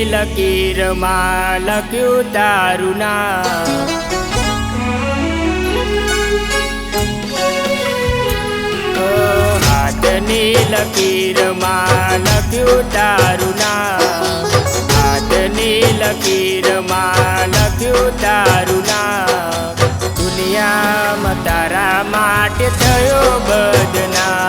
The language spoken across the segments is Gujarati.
લકીરમાં લખ્યું તારું નામ, હાથની લકીરમાં લખ્યું તારું નામ, હાથની લકીરમાં લખ્યું તારું નામ, દુનિયામાં તારા માટે થયો બદનામ.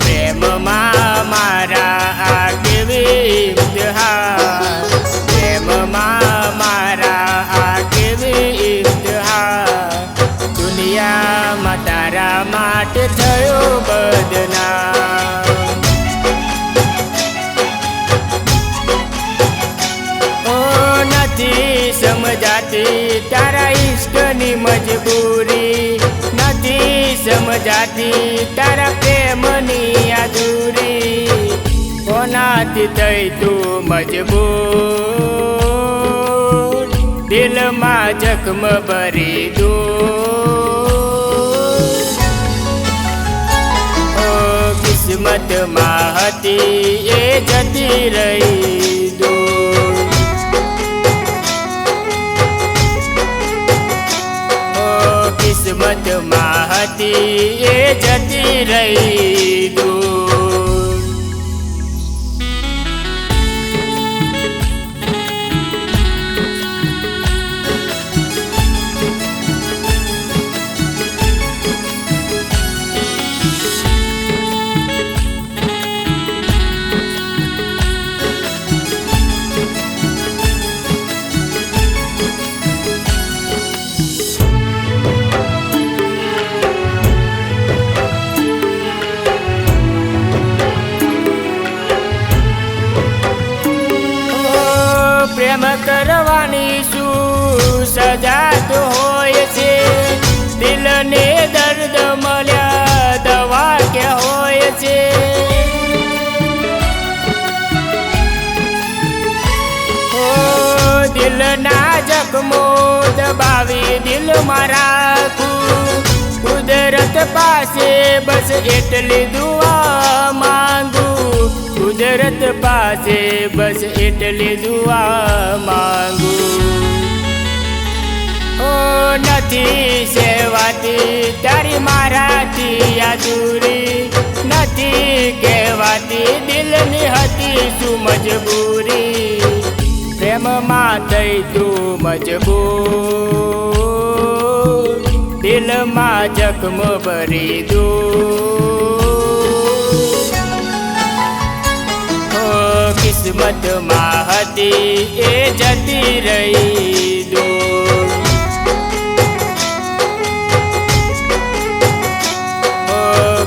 પ્રેમમાં મારા આ કેવી ઇમ્તિહાન, પ્રેમમાં મારા આ કેવી ઇમ્તિહાન, દુનિયામાં તારા માટે થયો બદનામ. ઓ નથી સમજાતી તારા ઇશ્કની મજબૂરી, નથી સમજાતી તારા પ્રેમની અધૂરી, કોનાથી થઈ તું મજબૂર, દિલમાં જખમ ભરી દૂર. ઓ કિસ્મતમાં હતી એ જતી રહી દૂર, કિસ્મતમાં હતી એ જતી રહી દૂર. પ્રેમ કરવાની શું સજા તો હોય છે, દિલને દર્દ મળ્યા દવા કે હોય છે. ઓ દિલના જખમો દબાવી દિલમાં રાખું, કુદરત પાસે બસ એટલી દુઆ માંગું, કુદરત પાસે બસ એટલી દુઆ માંગું. ઓ નથી સેવાતી તારી મારાથી અધૂરી, નથી કહેવાતી દિલની હતી શું મજબૂરી, પ્રેમમાં થઈ તું મજબૂર, દિલમાં જખમ ભરી દૂર. કિસ્મતમાં હતી એ જતી રહી દૂર,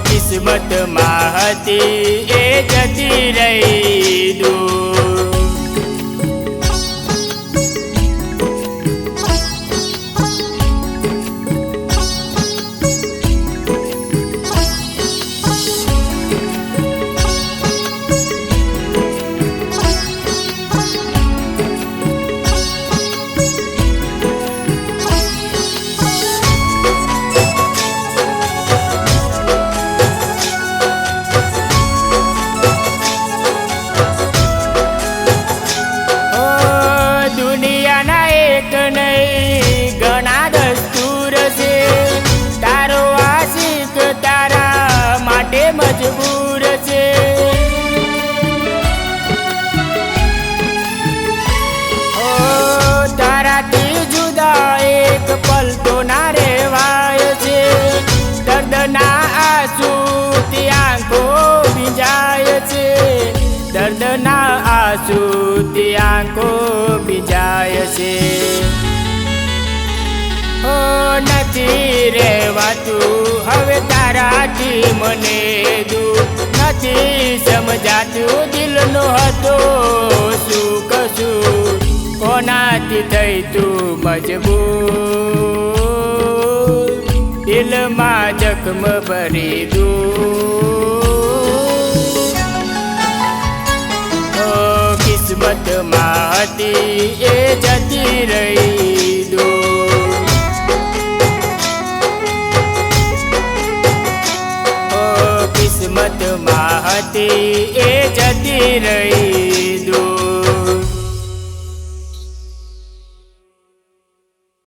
કિસ્મતમાં હતી એ જતી રહી દૂર. ઘણા દસ્તુર છે, તારો આશિક તારા માટે મજબૂર છે. ઓ તારાથી જુદા એક પલ તો ના રહેવાય છે, દર્દના આંસુથી આંખો ભીંજાય છે, દર્દના આંસુથી આંખો ભીંજાય છે. ઓ નથી રહેવાતું હવે તારાથી મને દૂર, નથી સમજાતું દિલનો હતો શું કસૂર, કોનાથી થઈ તું મજબૂર, દિલમાં જખમ ભરી દૂર. ઓ કિસ્મતમાં હતી એ જતી રહી દૂર, કિસ્મતમાં હતી એ જતી રહી દૂર.